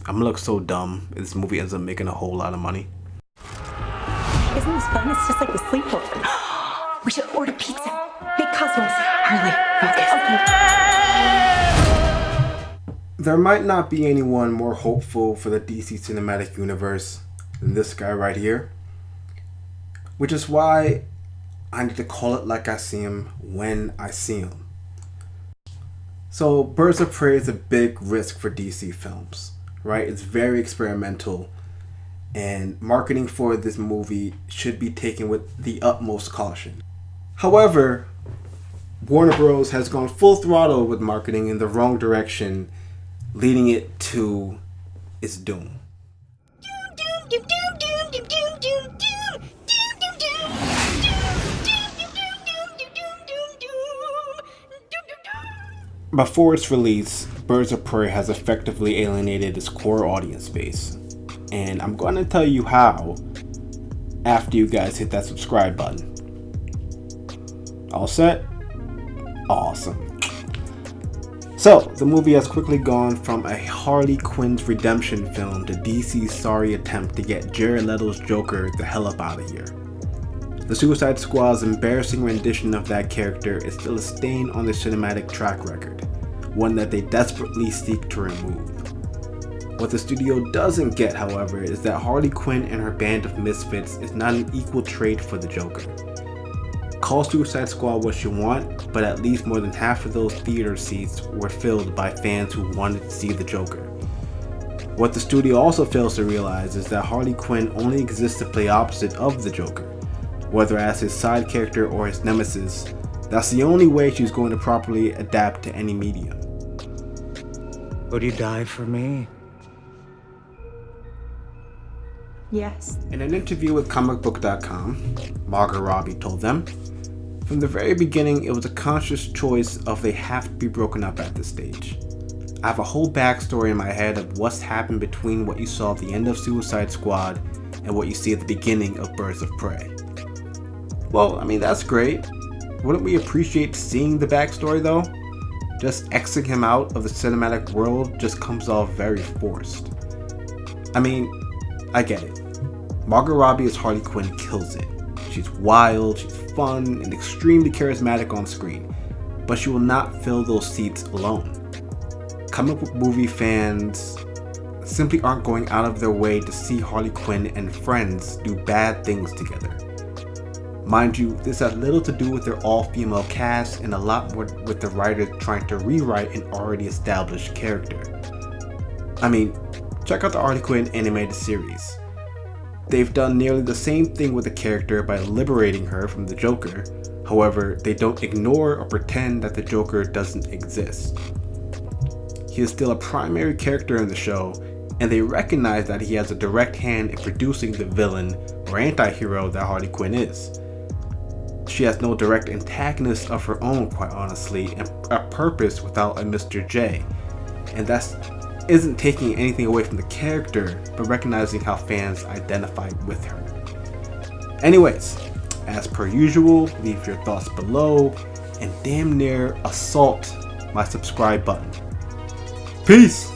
I'm gonna look so dumb if this movie ends up making a whole lot of money. Isn't this fun? It's just like the sleepover. We should order pizza. Big Cosmos. Harley, focus. Okay. There might not be anyone more hopeful for the DC Cinematic Universe than this guy right here. Which is why I need to call it like I see him when I see him. So, Birds of Prey is a big risk for DC films, right? It's very experimental, and marketing for this movie should be taken with the utmost caution. However, Warner Bros. Has gone full throttle with marketing in the wrong direction, leading it to its doom. Before its release, Birds of Prey has effectively alienated its core audience base. And I'm going to tell you how after you guys hit that subscribe button. All set? Awesome. So, the movie has quickly gone from a Harley Quinn's redemption film to DC's sorry attempt to get Jared Leto's Joker the hell up out of here. The Suicide Squad's embarrassing rendition of that character is still a stain on their cinematic track record, one that they desperately seek to remove. What the studio doesn't get, however, is that Harley Quinn and her band of misfits is not an equal trade for the Joker. Call Suicide Squad what you want, but at least more than half of those theater seats were filled by fans who wanted to see the Joker. What the studio also fails to realize is that Harley Quinn only exists to play opposite of the Joker, whether as his side character or his nemesis. That's the only way she's going to properly adapt to any medium. Would you die for me? Yes. In an interview with comicbook.com, Margot Robbie told them, "From the very beginning, it was a conscious choice of they have to be broken up at this stage. I have a whole backstory in my head of what's happened between what you saw at the end of Suicide Squad and what you see at the beginning of Birds of Prey." Well, I mean, that's great. Wouldn't we appreciate seeing the backstory though? Just Xing him out of the cinematic world just comes off very forced. I mean, I get it. Margot Robbie as Harley Quinn kills it. She's wild, she's fun, and extremely charismatic on screen, but she will not fill those seats alone. Comic book movie fans simply aren't going out of their way to see Harley Quinn and friends do bad things together. Mind you, this has little to do with their all-female cast and a lot more with the writers trying to rewrite an already established character. I mean, check out the Harley Quinn animated series. They've done nearly the same thing with the character by liberating her from the Joker. However, they don't ignore or pretend that the Joker doesn't exist. He is still a primary character in the show, and they recognize that he has a direct hand in producing the villain or anti-hero that Harley Quinn is. She has no direct antagonist of her own, quite honestly, and a purpose without a Mr. J. And that isn't taking anything away from the character, but recognizing how fans identify with her. Anyways, as per usual, leave your thoughts below and damn near assault my subscribe button. Peace!